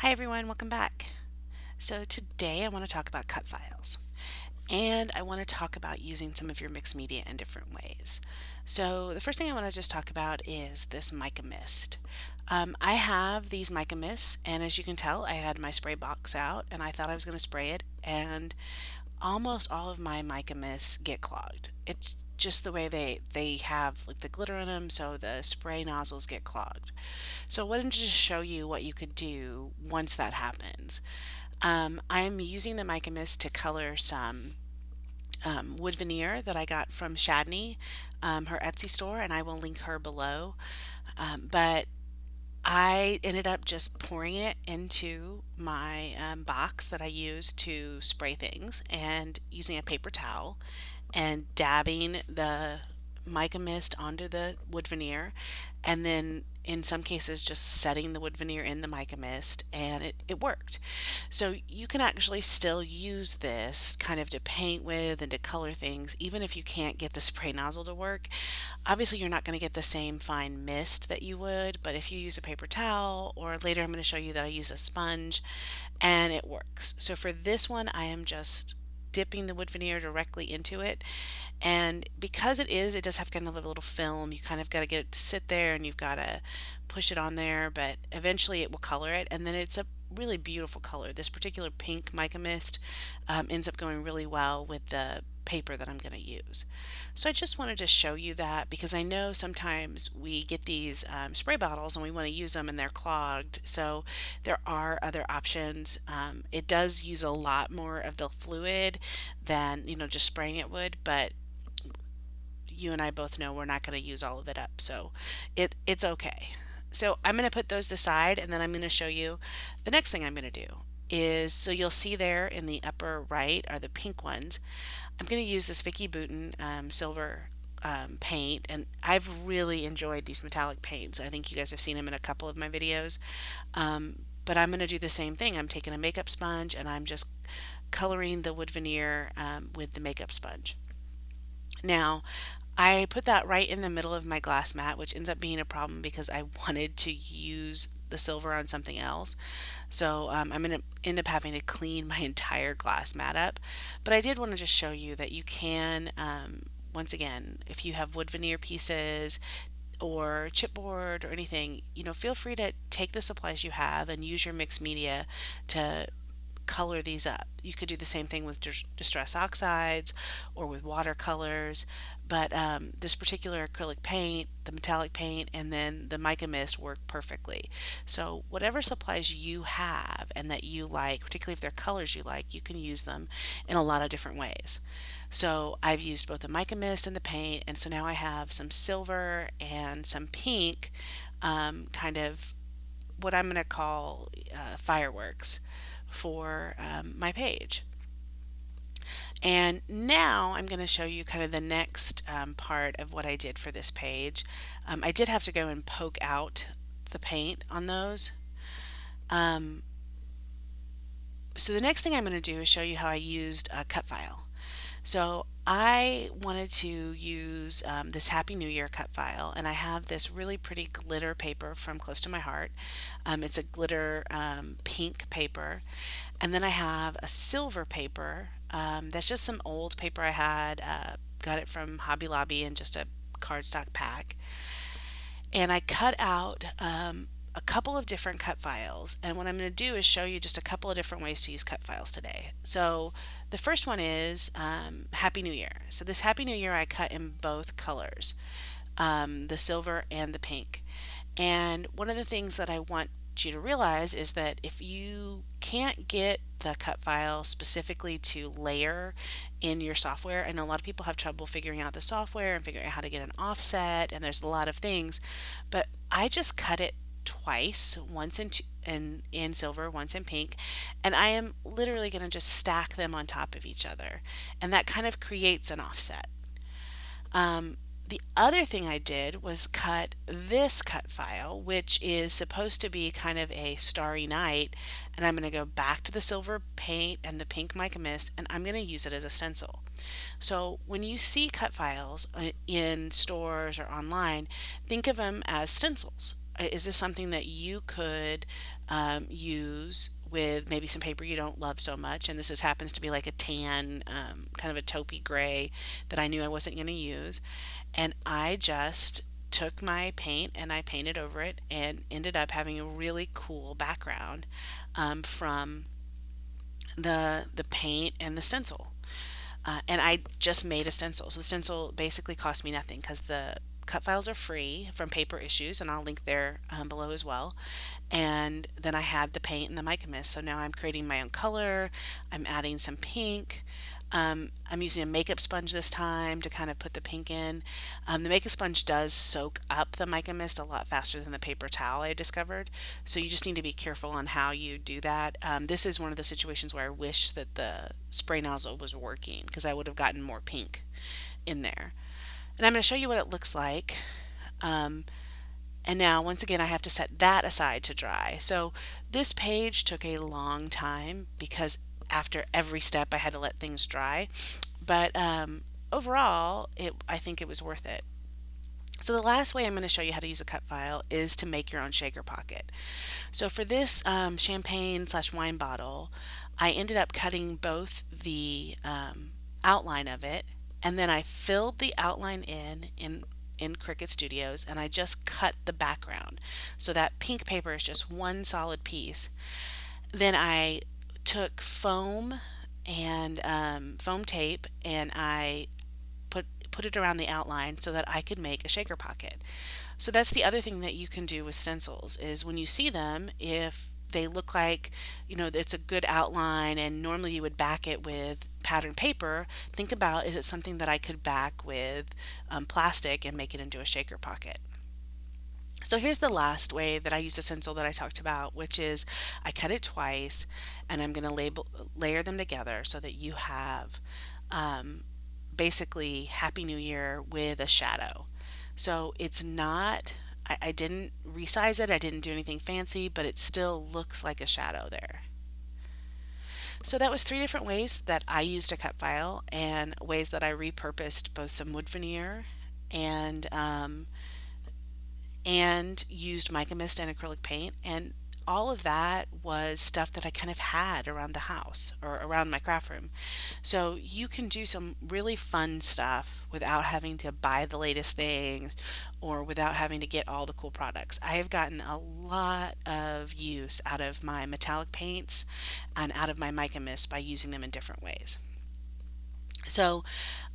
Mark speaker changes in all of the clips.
Speaker 1: Hi everyone, welcome back. So today I want to talk about cut files and I want to talk about using some of your mixed media in different ways. So the first thing I want to just talk about is this Mica Mist. I have these Mica Mists, and as you can tell I had my spray box out and I thought I was going to spray it, and almost all of my mica mists get clogged. It's just the way they have like the glitter in them, so the spray nozzles get clogged. So I wanted to just show you what you could do once that happens. I'm using the mica mist to color some wood veneer that I got from Shadney, her Etsy store, and I will link her below. But I ended up just pouring it into my box that I use to spray things, and using a paper towel and dabbing the mica mist onto the wood veneer, and then in some cases just setting the wood veneer in the mica mist, and it worked. So you can actually still use this kind of to paint with and to color things even if you can't get the spray nozzle to work. Obviously you're not going to get the same fine mist that you would, but if you use a paper towel, or later I'm going to show you that I use a sponge, and it works. So for this one I am just dipping the wood veneer directly into it, and because it does have kind of a little film, you kind of got to get it to sit there and you've got to push it on there, but eventually it will color it, and then it's a really beautiful color. This particular pink mica mist ends up going really well with the paper that I'm going to use. So I just wanted to show you that because I know sometimes we get these spray bottles and we want to use them and they're clogged. So there are other options. It does use a lot more of the fluid than just spraying it would, but you and I both know we're not going to use all of it up, so it's okay. So I'm going to put those aside, and then I'm going to show you the next thing I'm going to do is, so you'll see there in the upper right are the pink ones. I'm going to use this Vicky Bouton silver paint, and I've really enjoyed these metallic paints. I think you guys have seen them in a couple of my videos, but I'm going to do the same thing. I'm taking a makeup sponge and I'm just coloring the wood veneer with the makeup sponge. Now, I put that right in the middle of my glass mat, which ends up being a problem because I wanted to use the silver on something else. So I'm going to end up having to clean my entire glass mat up. But I did want to just show you that you can, once again, if you have wood veneer pieces or chipboard or anything, feel free to take the supplies you have and use your mixed media to color these up. You could do the same thing with distress oxides or with watercolors, but this particular acrylic paint, the metallic paint, and then the mica mist work perfectly. So whatever supplies you have and that you like, particularly if they're colors you like, you can use them in a lot of different ways. So I've used both the mica mist and the paint, and so now I have some silver and some pink, kind of what I'm going to call fireworks for my page. And now I'm going to show you kind of the next part of what I did for this page. I did have to go and poke out the paint on those. So the next thing I'm going to do is show you how I used a cut file. So I wanted to use this Happy New Year cut file, and I have this really pretty glitter paper from Close to My Heart. It's a glitter pink paper, and then I have a silver paper that's just some old paper I had, got it from Hobby Lobby in just a cardstock pack, and I cut out a couple of different cut files, and what I'm going to do is show you just a couple of different ways to use cut files today. So the first one is Happy New Year. So this Happy New Year I cut in both colors, the silver and the pink. And one of the things that I want you to realize is that if you can't get the cut file specifically to layer in your software, I know a lot of people have trouble figuring out the software and figuring out how to get an offset, and there's a lot of things, but I just cut it twice, once in silver, once in pink, and I am literally going to just stack them on top of each other, and that kind of creates an offset. The other thing I did was cut this cut file, which is supposed to be kind of a starry night, and I'm going to go back to the silver paint and the pink mica mist, and I'm going to use it as a stencil. So when you see cut files in stores or online, think of them as stencils. is this something that you could use with maybe some paper you don't love so much? And this happens to be like a tan, kind of a taupey gray that I knew I wasn't going to use. And I just took my paint and I painted over it and ended up having a really cool background from the paint and the stencil. And I just made a stencil. So the stencil basically cost me nothing because the cut files are free from Paper Issues, and I'll link there below as well. And then I had the paint and the mica mist. So now I'm creating my own color. I'm adding some pink. I'm using a makeup sponge this time to kind of put the pink in. The makeup sponge does soak up the mica mist a lot faster than the paper towel, I discovered. So you just need to be careful on how you do that. This is one of the situations where I wish that the spray nozzle was working because I would have gotten more pink in there. And I'm going to show you what it looks like. And now, once again, I have to set that aside to dry. So this page took a long time because after every step I had to let things dry. But overall, I think it was worth it. So the last way I'm going to show you how to use a cut file is to make your own shaker pocket. So for this champagne/wine bottle, I ended up cutting both the outline of it, and then I filled the outline in Cricut Studios, and I just cut the background. So that pink paper is just one solid piece. Then I took foam and foam tape, and I put it around the outline so that I could make a shaker pocket. So that's the other thing that you can do with stencils is when you see them, if they look like, it's a good outline and normally you would back it with patterned paper, think about, is it something that I could back with plastic and make it into a shaker pocket? So here's the last way that I used a stencil that I talked about, which is I cut it twice and I'm going to layer them together so that you have basically Happy New Year with a shadow. So it's not, I didn't resize it, I didn't do anything fancy, but it still looks like a shadow there. So that was 3 different ways that I used a cut file and ways that I repurposed both some wood veneer and used mica mist and acrylic paint, and all of that was stuff that I kind of had around the house or around my craft room. So you can do some really fun stuff without having to buy the latest things or without having to get all the cool products. I have gotten a lot of use out of my metallic paints and out of my mica mist by using them in different ways. So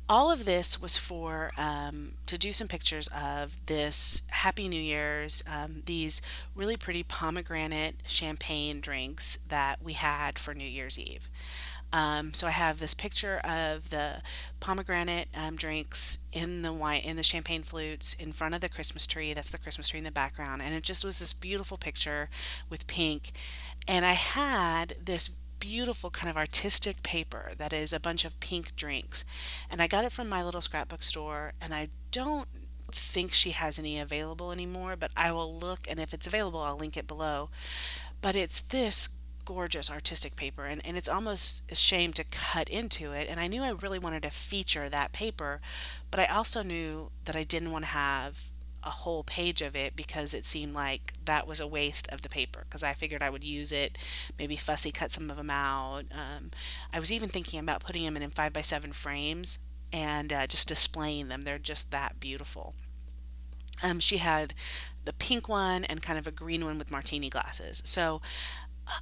Speaker 1: all of this was for to do some pictures of this Happy New Year's, these really pretty pomegranate champagne drinks that we had for New Year's Eve. So I have this picture of the pomegranate drinks in the wine, in the champagne flutes in front of the Christmas tree. That's the Christmas tree in the background, and it just was this beautiful picture with pink. And I had this beautiful kind of artistic paper that is a bunch of pink drinks, and I got it from my little scrapbook store, and I don't think she has any available anymore, but I will look, and if it's available I'll link it below. But it's this gorgeous artistic paper, and it's almost a shame to cut into it, and I knew I really wanted to feature that paper, but I also knew that I didn't want to have a whole page of it because it seemed like that was a waste of the paper, because I figured I would use it, maybe fussy cut some of them out. I was even thinking about putting them in 5x7 frames and just displaying them. They're just that beautiful. She had the pink one and kind of a green one with martini glasses. So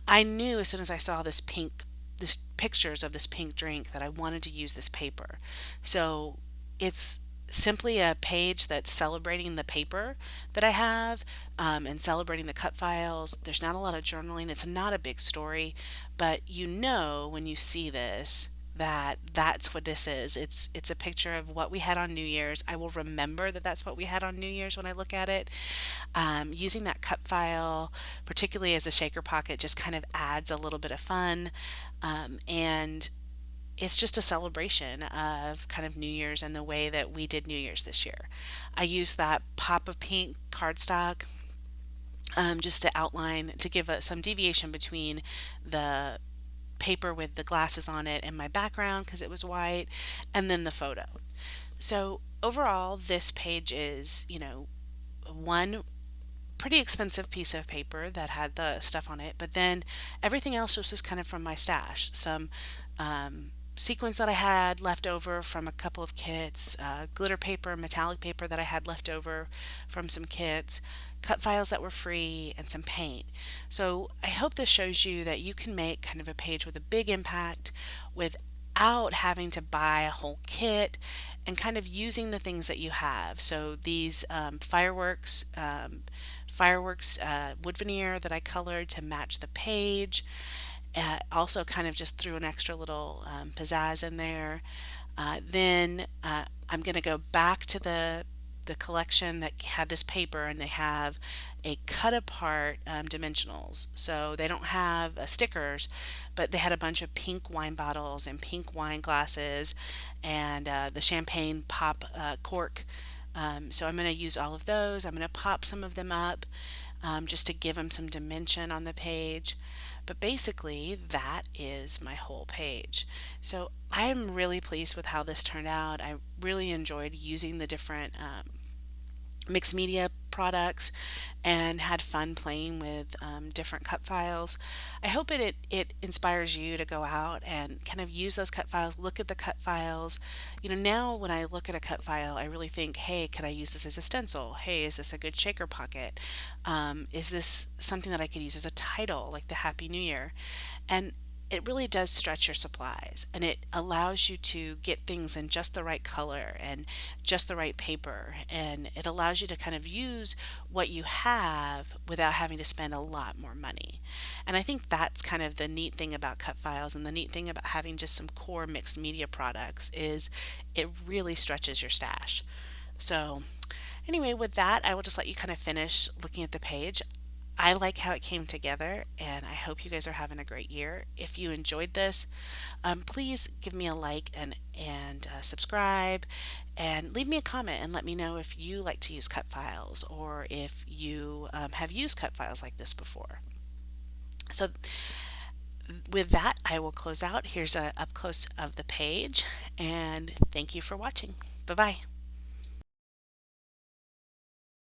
Speaker 1: I knew as soon as I saw this pictures of this pink drink that I wanted to use this paper. So it's simply a page that's celebrating the paper that I have and celebrating the cut files. There's not a lot of journaling. It's not a big story, but when you see this that that's what this is. It's a picture of what we had on New Year's. I will remember that that's what we had on New Year's when I look at it. Using that cut file, particularly as a shaker pocket, just kind of adds a little bit of fun, and it's just a celebration of kind of New Year's and the way that we did New Year's this year. I used that pop of pink cardstock just to outline, to give some deviation between the paper with the glasses on it and my background because it was white, and then the photo. So overall, this page is, one pretty expensive piece of paper that had the stuff on it, but then everything else was just kind of from my stash. Some sequins that I had left over from a couple of kits, glitter paper, metallic paper that I had left over from some kits, cut files that were free, and some paint. So I hope this shows you that you can make kind of a page with a big impact without having to buy a whole kit, and kind of using the things that you have. So these fireworks wood veneer that I colored to match the page. Also kind of just threw an extra little pizzazz in there. Then I'm going to go back to the collection that had this paper, and they have a cut apart dimensionals. So they don't have stickers, but they had a bunch of pink wine bottles and pink wine glasses, and the champagne pop cork. So I'm going to use all of those. I'm going to pop some of them up just to give them some dimension on the page. But basically, that is my whole page. So I'm really pleased with how this turned out. I really enjoyed using the different mixed media products and had fun playing with different cut files. I hope it inspires you to go out and kind of use those cut files, look at the cut files. You know, now when I look at a cut file, I really think, hey, could I use this as a stencil? Hey, is this a good shaker pocket? Is this something that I could use as a title, like the Happy New Year? And it really does stretch your supplies, and it allows you to get things in just the right color and just the right paper, and it allows you to kind of use what you have without having to spend a lot more money. And I think that's kind of the neat thing about cut files, and the neat thing about having just some core mixed media products is it really stretches your stash. So anyway, with that, I will just let you kind of finish looking at the page. I like how it came together, and I hope you guys are having a great year. If you enjoyed this, please give me a like and subscribe, and leave me a comment and let me know if you like to use cut files, or if you have used cut files like this before. So with that, I will close out. Here's a up close of the page, and thank you for watching. Bye bye.